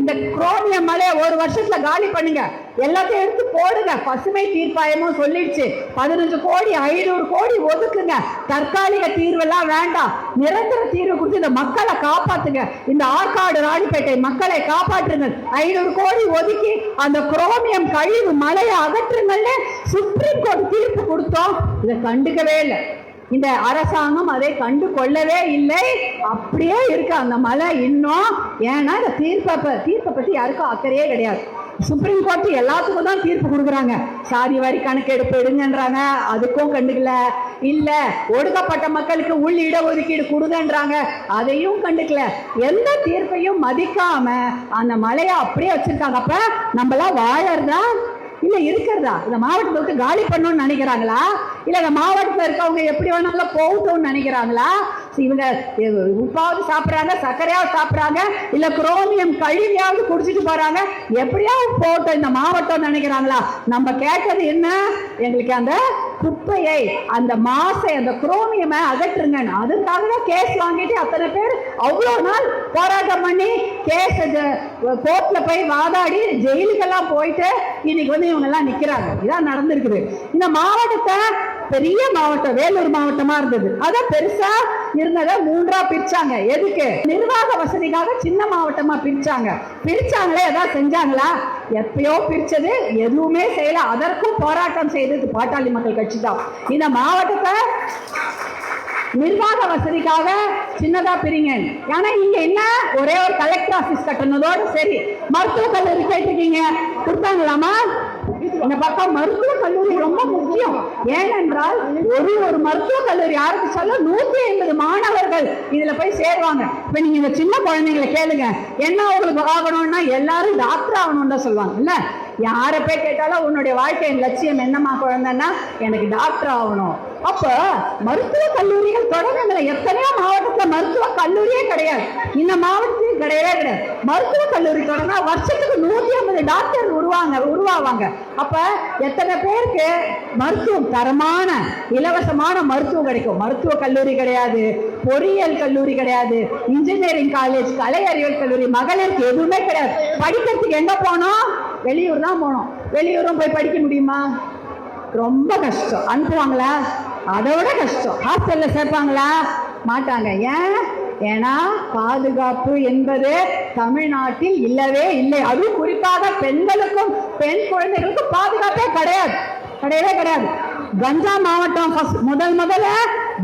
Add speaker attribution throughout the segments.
Speaker 1: இந்த குரோமியம் மலையை ஒரு வருஷத்துல காலி பண்ணுங்க, எல்லாத்தையும் எடுத்து போடுங்க. பசுமை தீர்ப்பாயமும் சொல்லிடுச்சு 15 கோடி 500 கோடி ஒதுக்குங்க. தற்காலிக தீர்வெல்லாம் வேண்டாம், நிரந்தர தீர்வு கொடுத்து இந்த மக்களை காப்பாத்துங்க. இந்த ஆற்காடு ராணிப்பேட்டை மக்களை காப்பாற்றுங்கள். 500 கோடி ஒதுக்கி அந்த குரோமியம் கழிவு மலையை அகற்றுங்கள்னு சுப்ரீம் கோர்ட் தீர்ப்பு கொடுத்தோம். இதை கண்டுக்கவே இல்லை. இந்த அரசாங்கம் அதை கண்டு கொள்ளவே இல்லை. அப்படியே இருக்கு அந்த மலை இன்னும். ஏன்னா இந்த தீர்ப்பை பற்றி யாருக்கும் அக்கறையே கிடையாது. சுப்ரீம் கோர்ட் எல்லாத்துக்கும் தான் தீர்ப்பு கொடுக்குறாங்க. சாதி வாரி கணக்கெடுப்பு எடுங்கன்றாங்க, அதுக்கும் கண்டுக்கல. இல்ல ஒடுக்கப்பட்ட மக்களுக்கு உள் இடஒதுக்கீடு கொடுங்கன்றாங்க, அதையும் கண்டுக்கல. எந்த தீர்ப்பையும் மதிக்காம அந்த மலையை அப்படியே வச்சிருக்காங்க. அப்ப நம்மளாம் வாழறதா இல்ல இருக்கிறதா? இந்த மாவட்டத்தை விட்டு காலி பண்ணணும்னு நினைக்கிறாங்களா? இல்ல இந்த மாவட்டத்தில் இருக்கவங்க எப்படி வேணாலும் போகட்டும்னு நினைக்கிறாங்களா? இவங்க உப்பாவது சாப்பிட்றாங்க, சர்க்கரையாவது சாப்பிட்றாங்க, இல்ல குரோமியம் கழிவையாவது குடிச்சிட்டு போறாங்க, எப்படியாவது போட்டோம் இந்த மாவட்டம் நினைக்கிறாங்களா? நம்ம கேட்டது என்ன? எங்களுக்கு அந்த குப்பையை, அந்த மாசை, அந்த குரோமியமை அகற்றுங்க. அதுக்காக தான் கேஸ் வாங்கிட்டு அத்தனை பேர் அவ்வளோ நாள் போராட்டம் பண்ணி கேஸ் கோர்ட்ல போய் வாதாடி ஜெயிலுக்கெல்லாம் போயிட்டு இன்னைக்கு வந்து இவங்க எல்லாம் நிக்கிறாங்க. இதான் நடந்திருக்குது. இந்த மாவட்டத்தை பெரிய மாவட்டம் வேலூர் மாவட்டமா இருந்தது, அதான் பெருசா இருந்ததை 3ஆ பிரிச்சாங்க. எதுக்கு? நிர்வாக வசதிக்காக சின்ன மாவட்டமா பிரிச்சாங்க. பிரிச்சாங்களே ஏதாவது செஞ்சாங்களா? எப்பயோ பிரிச்சது, எதுவுமே செய்யல. அதற்கும் போராட்டம் செய்தது பாட்டாளி மக்கள் கட்சி தான். இந்த மாவட்டத்தை நிர்வாக வசதிக்காக சின்னதா பிரிங்க. ஆனா இங்க என்ன, ஒரே ஒரு கலெக்டர் ஆபீஸ் கட்டணதோடு சரி. மருத்துவ கல்லூரி கேட்டிருக்கீங்க, கொடுத்தாங்களாமா? இந்த பக்கம் மருத்துவ கல்லூரி ரொம்ப முக்கியம். ஏனென்றால் ஒரு மருத்துவ கல்லூரி ஆரம்பிச்சாலும் 150 மாணவர்கள் இதுல போய் சேருவாங்க. இப்ப நீங்க இந்த சின்ன குழந்தைங்களை கேளுங்க, என்ன உங்களுக்கு ஆகணும்னா எல்லாரும் டாக்டர் ஆகணும்னு தான் சொல்லுவாங்க. இல்ல யாரை போய் கேட்டாலும் உன்னுடைய வாழ்க்கையின் லட்சியம் என்னமா குழந்தைன்னா எனக்கு டாக்டர் ஆகணும். அப்ப மருத்துவ கல்லூரிகள் தொடங்குங்கள. எத்தனையோ மாவட்டத்தில் மருத்துவ கல்லூரியே கிடையாது, இந்த மாவட்டத்தில் கிடையவே கிடையாது. மருத்துவ கல்லூரி தொடங்கினா வருஷத்துக்கு 150 டாக்டர் உருவாவாங்க. அப்ப எத்தனை பேருக்கு மருத்துவம், தரமான இலவசமான மருத்துவம் கிடைக்கும்? மருத்துவ கல்லூரி கிடையாது, பொறியியல் கல்லூரி கிடையாது, இன்ஜினியரிங் காலேஜ், கலை அறிவியல் கல்லூரி, மகளிருக்கு எதுவுமே கிடையாது. படிக்கிறதுக்கு எங்க போனோம்? வெளியூர் தான் போனோம். வெளியூரும் போய் படிக்க முடியுமா? ரொம்ப கஷ்டம். அனுப்புவாங்களா? அதை விட கஷ்டம். ஹாஸ்டல்ல சேர்ப்பாங்களா? மாட்டாங்க. ஏன்னா பாதுகாப்பு என்பது தமிழ்நாட்டில் இல்லவே இல்லை. அதுவும் குறிப்பாக பெண்களுக்கும் பெண் குழந்தைகளுக்கும் பாதுகாப்பே கிடையவே கிடையாது. கஞ்சா மாவட்டம் முதல்ல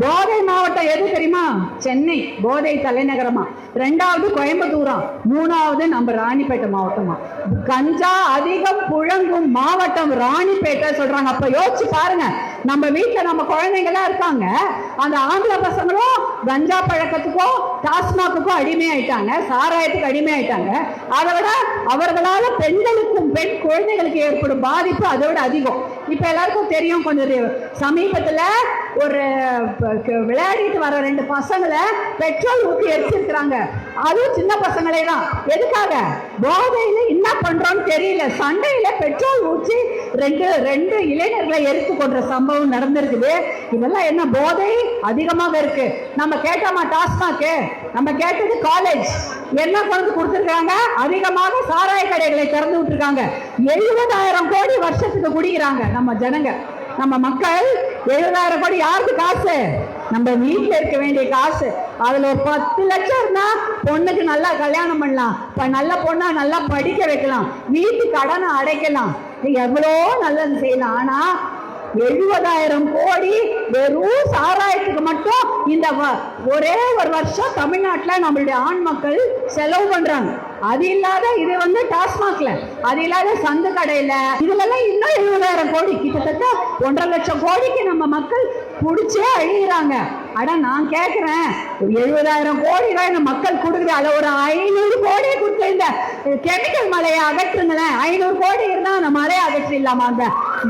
Speaker 1: போதை மாவட்டம் எது தெரியுமா? சென்னை போதை தலைநகரமா, 2வது கோயம்புத்தூரா, 3வது நம்ம ராணிப்பேட்டை மாவட்டமா. கஞ்சா அதிகம் புழங்கும் மாவட்டம் ராணிப்பேட்டை சொல்றாங்க. அப்ப யோசிச்சு பாருங்க, நம்ம வீட்டுல நம்ம குழந்தைங்களா இருக்காங்க, அந்த ஆம்பளை பசங்களும் கஞ்சா பழக்கத்துக்கும் டாஸ்மாக்குக்கும் அடிமையாயிட்டாங்க, சாராயத்துக்கு அடிமையாயிட்டாங்க. அதை விட அவர்களால பெண்களுக்கும் பெண் குழந்தைகளுக்கு ஏற்படும் பாதிப்பு அதை விட அதிகம். இப்ப எல்லாருக்கும் தெரியும், கொஞ்சம் சமீபத்துல ஒரு விளையாடிட்டு வர 2 பசங்களை பெட்ரோல் ஊற்றி எரிச்சிருக்கிறாங்க. அதுவும் சின்ன பசங்களே தான். எதுக்காக? போதையில என்ன பண்றோம்னு தெரியல, சண்டையில பெட்ரோல் ஊற்றி 2 இளைஞர்களை எரித்து கொன்ற சம்பவம் நடந்திருக்குது. இதெல்லாம் என்ன? போதை அதிகமாக இருக்கு. நம்ம கேட்டோமா டாஸ்மாக்? நம்ம கேட்டது காலேஜ். என்ன கொண்டு கொடுத்துருக்காங்க? அதிகமாக சாராய கடைகளை திறந்து விட்டுருக்காங்க. 70,000 கோடி வருஷத்துக்கு குடிக்கிறாங்க நம்ம ஜனங்க, நம்ம மக்கள். 70,000 கோடி யாருக்கு காசு? நம்ம வீட்டில் இருக்க வேண்டிய காசு. அதுல ஒரு 10 லட்சம் இருந்தா பொண்ணுக்கு நல்லா கல்யாணம் பண்ணலாம், நல்ல பொண்ணா நல்லா படிக்க வைக்கலாம், வீட்டு கடனை அடைக்கலாம், எவ்வளோ நல்லது செய்யலாம். ஆனா 70,000 கோடி வெறும் சாராயத்துக்கு மட்டும் இந்த ஒரே ஒரு வருஷம் தமிழ்நாட்டில் நம்மளுடைய ஆண் மக்கள் செலவு பண்றாங்க. அது இல்லாத இது வந்து டாஸ்மாக்ல, அது இல்லாத சந்து கடையில, இதுலலாம் இன்னும் 70,000 கோடி, கிட்டத்தட்ட 1.5 லட்சம் கோடிக்கு நம்ம மக்கள் குடிச்சே அழிகிறாங்க. அட நான் கேட்கிறேன், 70,000 கோடி தான் இந்த மக்கள் கொடுக்குது, அதை ஒரு 500 கோடியை கொடுத்து இந்த கெமிக்கல் மலையை அகற்றுங்களேன். 500 கோடி இருந்தா அந்த மலையை அகற்றிடலாமா? அந்த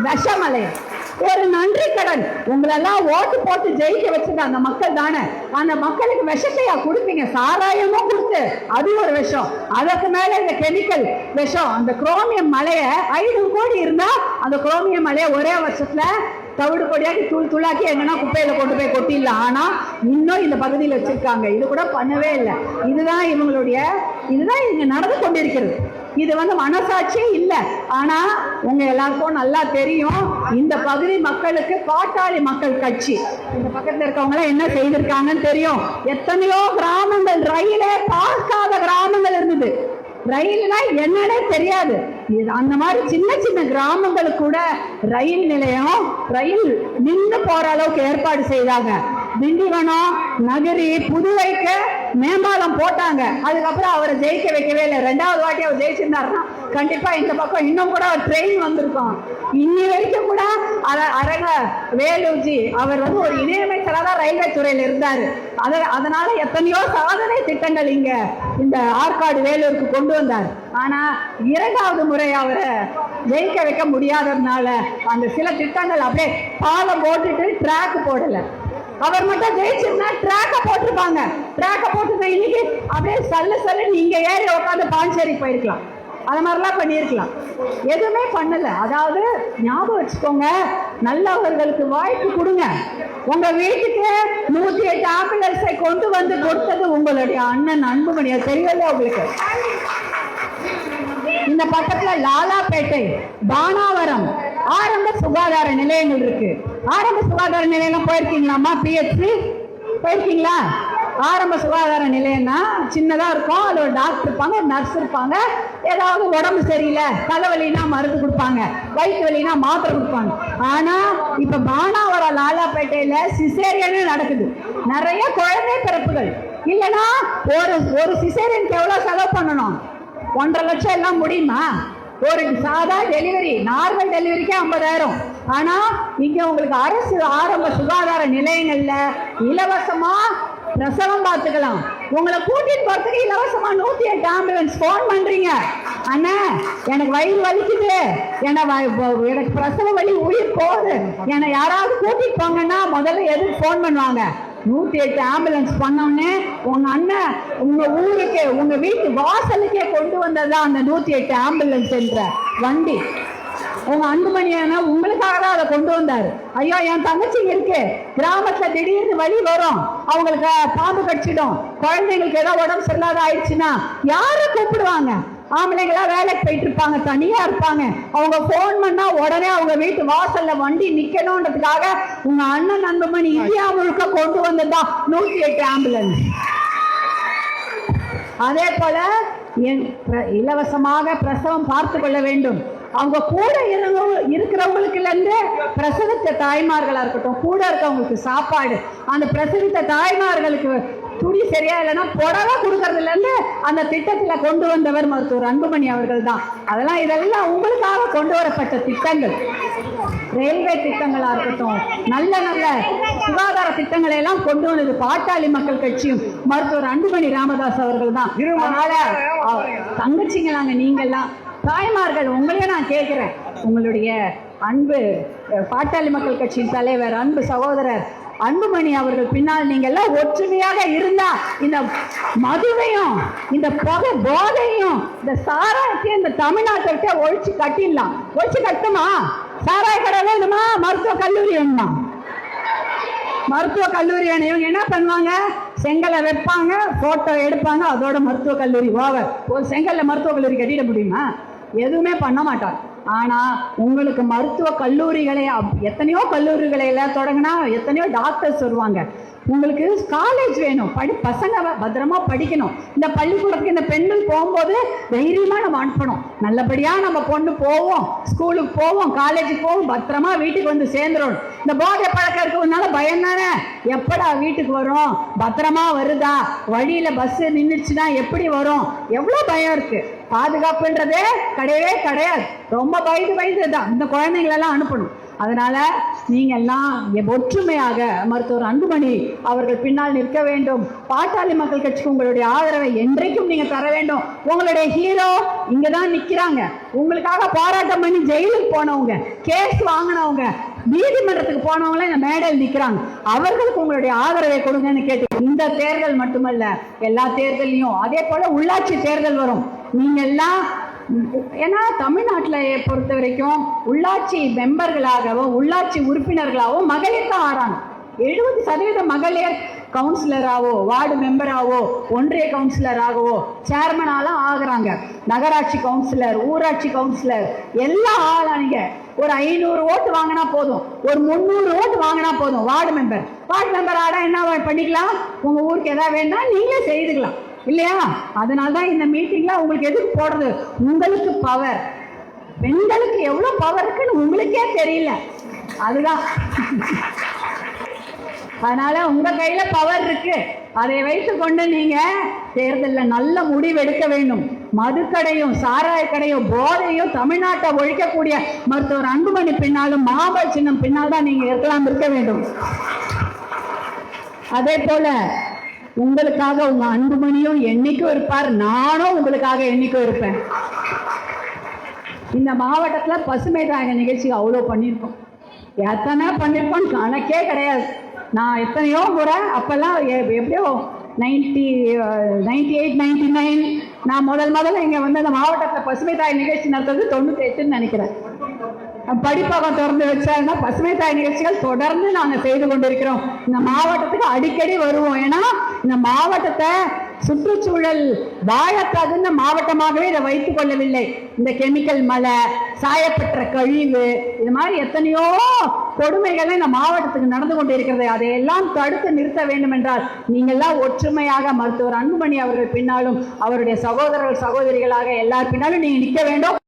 Speaker 1: விஷ மலையை ஒரு நன்றி கடன். உங்களெல்லாம் ஓட்டு போட்டு ஜெயிக்க வச்சது அந்த மக்கள் தானே. அந்த மக்களுக்கு விஷத்தையா கொடுப்பீங்க? சாராயமும் கொடுத்து அது ஒரு விஷம், அதற்கு மேல இந்த கெமிக்கல் விஷம். அந்த குரோமியம் மலையை 500 கோடி இருந்தா அந்த குரோமியம் மலையை ஒரே வருஷத்துல தவிடு பொடியாக்கி தூளாக்கி எங்கன்னா குப்பையில கொண்டு போய் கொட்டிடலாம். ஆனா இன்னும் இந்த பகுதியில் வச்சிருக்காங்க, இது கூட பண்ணவே இல்லை. இதுதான் இவங்களுடைய இதுதான் இங்க நடந்து கொண்டிருக்கிறது. இது மனசாட்சியே இல்லை. ஆனா உங்க எல்லாருக்கும் நல்லா தெரியும், இந்த பகுதி மக்களுக்கு பாட்டாளி மக்கள் கட்சி இந்த பக்கத்துல இருக்கவங்க என்ன செய்திருக்காங்கன்னு தெரியும். எத்தனையோ கிராமங்கள் ரயிலே பார்க்காத கிராமங்கள் இருந்தது. ரயில்னா என்னன்னே தெரியாது. அந்த மாதிரி சின்ன சின்ன கிராமங்களுக்கு கூட ரயில் நிலையம், ரயில் நின்று போற அளவுக்கு ஏற்பாடு செய்தாங்க. திண்டிவனம், நகரி, புதுவைக்கு மேம்பாலம் போட்டாங்க. அதுக்கப்புறம் அவரை ஜெயிக்க வைக்கவே இல்லை. 2வது வாட்டி அவர் ஜெயிச்சிருந்தாருன்னா கண்டிப்பா இந்த பக்கம் இன்னும் கூட அவர் ட்ரெயின் வந்திருக்கும். இன்னி வரைக்கும் கூட அரங்க வேலுஜி அவர் ஒரு இணையமைச்சராக தான் ரயில்வே துறையில் இருந்தாரு. அதனால எத்தனையோ சாதனை திட்டங்கள் இங்க இந்த ஆற்காடு வேலூருக்கு கொண்டு வந்தார். ஆனா 2வது முறை அவரை ஜெயிக்க வைக்க முடியாததுனால அந்த சில திட்டங்கள் அப்படியே பாலம் போட்டுட்டு ட்ராக் போடல. அவர் மட்டும் ஜெயிச்சிருந்தா ட்ராக்க போட்டிருப்பாங்க. ட்ராக்க போட்டு இன்னைக்கு அப்படியே சல்லு நீங்க ஏறி உட்காந்து பாஞ்சேரி போயிருக்கலாம். அது மாதிரிலாம் பண்ணியிருக்கலாம். எதுவுமே பண்ணல. அதாவது ஞாபகம் வச்சுக்கோங்க, நல்லவர்களுக்கு வாய்ப்பு கொடுங்க. உங்க வீட்டுக்கு 108 ஆம்புலன்ஸை கொண்டு வந்து கொடுத்தது உங்களுடைய அண்ணன் அன்புமணி. தெரியல உங்களுக்கு? இந்த பக்கத்துல லாலாப்பேட்டை, பானாவரம் ஆரம்ப சுகாதார நிலையங்கள் இருக்கு. ஆரம்ப சுகாதார நிலையம் போயிருக்கீங்களாமா? பிஹெச்சி போயிருக்கீங்களா? ஆரம்ப சுகாதார நிலையம்னா சின்னதா இருக்கும். அது ஒரு டாக்டர் இருப்பாங்க, நர்ஸ் இருப்பாங்க. ஏதாவது உடம்பு சரியில்லை, தலைவலினா மருந்து கொடுப்பாங்க, வயிற்று வலினா மாத்திரை கொடுப்பாங்க. ஆனா இப்ப பானாவரம் லாலாப்பேட்டையில சிசேரியனே நடக்குது. நிறைய குழந்தை பிறப்புகள். இல்லைன்னா ஒரு சிசேரியனுக்கு எவ்வளவு செலவு பண்ணணும்? 1.5 லட்சம் எல்லாம் முடியுமா? ஒரு சாதா டெலிவரி, நார்மல் டெலிவரிக்கே 50,000. ஆனா இங்க உங்களுக்கு அரசு ஆரம்ப சுகாதார நிலையங்கள்ல இலவசமா பிரசவம் பார்த்துக்கலாம். உங்களை கூட்டிட்டு போறதுக்கு இலவசமா 108 ஆம்புலன்ஸ். போன் பண்றீங்க, அண்ணா எனக்கு வயிறு வலிக்குது, எனக்கு பிரசவ வலி, உயிர் போகுது, என்னை யாராவது கூட்டிட்டு போங்கன்னா முதல்ல எதுக்கு போன் பண்ணுவாங்க? 108 ஆம்புலன்ஸ் பண்ணோன்னே உங்க அண்ணன் உங்க ஊருக்கு, உங்க வீட்டு வாசலுக்கே கொண்டு வந்ததுதான் அந்த 108 ஆம்புலன்ஸ் என்ற வண்டி. உங்க அன்புமணியான உங்களுக்காக தான் அதை கொண்டு வந்தாரு. ஐயோ என் தங்கச்சிங்க இருக்கு, கிராமத்துல திடீர்னு வலி வரும், அவங்களுக்கு பாம்பு கடிச்சிடும், குழந்தைங்களுக்கு ஏதோ உடம்பு சரியில்லாத ஆயிடுச்சுன்னா யாரை கூப்பிடுவாங்க? ஆம்பளைங்களா வேலைக்கு போயிட்டு இருப்பாங்க, தனியா இருப்பாங்க. அவங்க போன் பண்ணா உடனே அவங்க வீட்டு வாசல்ல வண்டி நிக்கணும்ன்றதுக்காக உங்க அண்ணன் அன்புமணி இந்தியா முழுக்க கொண்டு வந்ததா 108 ஆம்புலன்ஸ். அதே போல இலவசமாக பிரசவம் பார்த்து கொள்ள வேண்டும். அவங்க கூட இருக்கிறவங்களுக்கு இருந்து பிரசவித்த தாய்மார்களா இருக்கட்டும், கூட இருக்கவங்களுக்கு சாப்பாடு, அந்த பிரசவித்த தாய்மார்களுக்கு துணி சரியா இல்லைன்னா புடவை கொடுக்கறதுல இருந்து அந்த திட்டத்துல கொண்டு வந்தவர் மருத்துவர் அன்புமணி அவர்கள் தான். இதெல்லாம் உங்களுக்காக கொண்டு வரப்பட்ட திட்டங்கள். ரயில்வே திட்டங்களா இருக்கட்டும், நல்ல நல்ல சுகாதார திட்டங்களை எல்லாம் கொண்டு வந்தது பாட்டாளி மக்கள் கட்சியும் மருத்துவர் அன்புமணி ராமதாஸ் அவர்கள் தான். அதனால தங்கச்சிங்களாங்க நீங்கெல்லாம், தாய்மார்கள், உங்களையும் நான் கேட்கிறேன். உங்களுடைய அன்பு பாட்டாளி மக்கள் கட்சியின் தலைவர், அன்பு சகோதரர் அன்புமணி அவர்கள் பின்னால் நீங்க எல்லாம் ஒற்றுமையாக இருந்தா இந்த மதுவையும், இந்த புகை போதையும், இந்த சாராயத்தையும் இந்த தமிழ்நாட்டை விட்டு ஒழிச்சு கட்டிடலாம். ஒழிச்சு கட்டுமா? சாராய கடை வேணுமா? மருத்துவ கல்லூரி வேணுமா? மருத்துவ கல்லூரி வேணும். இவங்க என்ன பண்ணுவாங்க? செங்கலை வைப்பாங்க, போட்டோ எடுப்பாங்க, அதோட மருத்துவ கல்லூரி ஓவர். ஒரு செங்கல்ல மருத்துவ கல்லூரி கட்டிட முடியுமா? எதுவுமே பண்ண மாட்டாங்க. ஆனா உங்களுக்கு மருத்துவ கல்லூரிகளை, எத்தனையோ கல்லூரிகளை எல்லாம் தொடங்கினா எத்தனையோ டாக்டர்ஸ் வருவாங்க. உங்களுக்கு காலேஜ் வேணும், பசங்க பத்திரமா படிக்கணும். இந்த பள்ளிக்கூடத்துக்கு இந்த பெண்கள் போகும்போது தைரியமா நம்ம அனுப்பணும். நல்லபடியா நம்ம பொண்ணு போவோம், ஸ்கூலுக்கு போவோம், காலேஜுக்கு போவோம், பத்திரமா வீட்டுக்கு வந்து சேர்ந்துடும். இந்த போதை பழக்கம் இருக்கிறதுனால பயம் தானே, எப்படா வீட்டுக்கு வரும், பத்திரமா வருதா, வழியில பஸ் நின்றுச்சுன்னா எப்படி வரும், எவ்வளவு பயம் இருக்கு. பாதுகாப்புன்றதே கிடையவே கிடையாது. ரொம்ப பயந்து தான் இந்த குழந்தைங்களெல்லாம் அனுப்பணும். அதனால நீங்க எல்லாம் ஒற்றுமையாக மருத்துவர் அன்புமணி அவர்கள் பின்னால் நிற்க வேண்டும். பாட்டாளி மக்கள் கட்சிக்கு உங்களுடைய ஆதரவை என்றைக்கும் நீங்க தர வேண்டும். உங்களுடைய ஹீரோ இங்கதான் நிக்கிறாங்க. உங்களுக்காக போராட்டம் பண்ணி ஜெயிலுக்கு போனவங்க, கேஸ் வாங்கினவங்க, நீதிமன்றத்துக்கு போனவங்களே இந்த மேடையில் நிக்கிறாங்க. அவர்களுக்கு உங்களுடைய ஆதரவை கொடுங்கன்னு கேட்டு, இந்த தேர்தல் மட்டுமல்ல எல்லா தேர்தலையும், அதே போல உள்ளாட்சி தேர்தல் வரும். நீங்க எல்லாம், ஏன்னா தமிழ்நாட்டில் பொறுத்த வரைக்கும் உள்ளாட்சி மெம்பர்களாகவும் உள்ளாட்சி உறுப்பினர்களாகவும் மகளிர் தான் ஆறாங்க. 70% மகளிர் கவுன்சிலராகவோ வார்டு மெம்பராகவோ ஒன்றிய கவுன்சிலராகவோ சேர்மனாலாம் ஆகுறாங்க. நகராட்சி கவுன்சிலர், ஊராட்சி கவுன்சிலர் எல்லாம் ஆளானீங்க. ஒரு 500 ஓட்டு வாங்கினா போதும், ஒரு 300 ஓட்டு வாங்கினா போதும். வார்டு மெம்பர் ஆடா என்ன பண்ணிக்கலாம், உங்க ஊருக்கு எதாவது வேணா நீங்களே செய்துக்கலாம் இல்லையா? அதனால்தான் இந்த மீட்டிங்ல உங்களுக்கு எதுக்கு போடுறது, உங்களுக்கு பவர். பெண்களுக்கு எவ்வளவு பவர் இருக்குன்னு உங்களுக்கே தெரியல, அதுதான். அதனால உங்க கையில பவர் இருக்கு, அதை வைத்துக் கொண்டு நீங்க தேர்தலில் நல்ல முடிவு எடுக்க வேண்டும். மதுக்கடையும் சாராய கடையும் போதையும் தமிழ்நாட்டை ஒழிக்கக்கூடிய மருத்துவர் அன்புமணி பின்னாலும் மாபல் சின்னம் பின்னால் தான் நீங்க இருக்க வேண்டும். அதே போல உங்களுக்காக உங்க அன்புமணியும் என்னைக்கும் இருப்பார், நானும் உங்களுக்காக என்னைக்கும் இருப்பேன். இந்த மாவட்டத்துல பசுமை தாயக நிகழ்ச்சி அவ்வளோ பண்ணியிருக்கோம், எத்தனை பண்ணியிருக்கோம் கணக்கே கிடையாது. நான் எத்தனையோ முறை அப்பெல்லாம் எப்படியோ 98, 99 நான் முதல்ல இங்க வந்து அந்த மாவட்டத்தில் பசுமை தாய் நிகழ்ச்சி நடத்துறது 98ன்னு நினைக்கிறேன். படிப்பகம் திறந்து வச்சாருன்னா பசுமை தாய் நிகழ்ச்சிகள் தொடர்ந்து நாங்கள் செய்து கொண்டிருக்கிறோம். இந்த மாவட்டத்துக்கு அடிக்கடி வருவோம். ஏன்னா இந்த மாவட்டத்தை சுற்றுச்சூழல் வாழத்தகுந்த மாவட்டமாகவே இதை வைத்துக் கொள்ளவில்லை. இந்த கெமிக்கல் மலை, சாயப்பட்ட கழிவு, இது மாதிரி எத்தனையோ கொடுமைகள் இந்த மாவட்டத்துக்கு நடந்து கொண்டிருக்கிறது. அதையெல்லாம் தடுத்து நிறுத்த வேண்டும் என்றால் நீங்கள்லாம் ஒற்றுமையாக மருத்துவர் அன்புமணி அவர்கள் பின்னாலும் அவருடைய சகோதரர்கள் சகோதரிகளாக எல்லார் பின்னாலும் நீங்க நிற்க வேண்டும்.